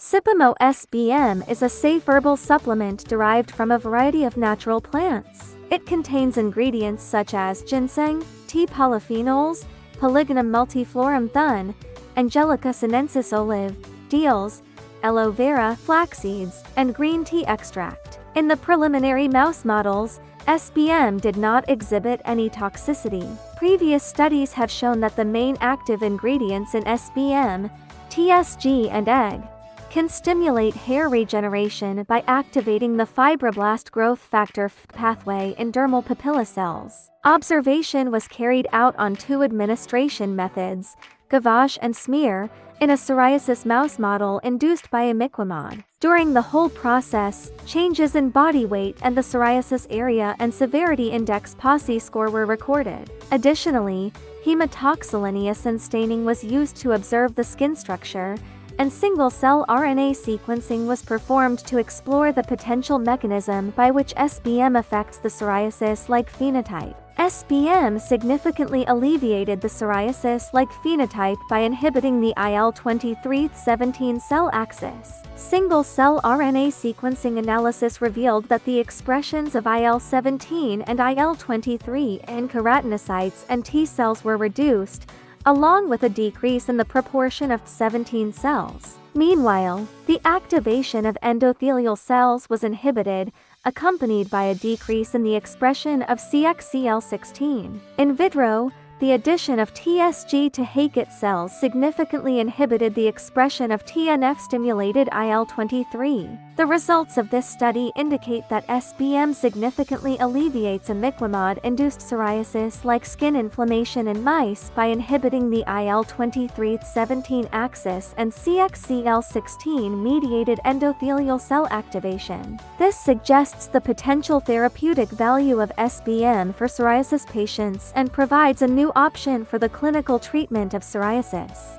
Sibiman SBM is a safe herbal supplement derived from a variety of natural plants. It contains ingredients such as ginseng, tea polyphenols, Polygonum multiflorum thun, Angelica sinensis olive, deals, aloe vera, flax seeds, and green tea extract. In the preliminary mouse models, SBM did not exhibit any toxicity. Previous studies have shown that the main active ingredients in SBM, TSG and egg, can stimulate hair regeneration by activating the fibroblast growth factor pathway in dermal papilla cells. Observation was carried out on two administration methods, gavage and smear, in a psoriasis mouse model induced by imiquimod. During the whole process, changes in body weight and the psoriasis area and severity index PASI score were recorded. Additionally, hematoxyliniacin staining was used to observe the skin structure, and single-cell RNA sequencing was performed to explore the potential mechanism by which SBM affects the psoriasis-like phenotype. SBM significantly alleviated the psoriasis-like phenotype by inhibiting the IL-23 17 cell axis. Single-cell RNA sequencing analysis revealed that the expressions of IL-17 and IL-23 in keratinocytes and T cells were reduced, along with a decrease in the proportion of 17 cells. Meanwhile, the activation of endothelial cells was inhibited, accompanied by a decrease in the expression of CXCL16. In vitro, the addition of TSG to Haykett cells significantly inhibited the expression of TNF-stimulated IL-23. The results of this study indicate that SBM significantly alleviates imiquimod-induced psoriasis-like skin inflammation in mice by inhibiting the IL-23 17 axis and CXCL16-mediated endothelial cell activation. This suggests the potential therapeutic value of SBM for psoriasis patients and provides a new option for the clinical treatment of psoriasis.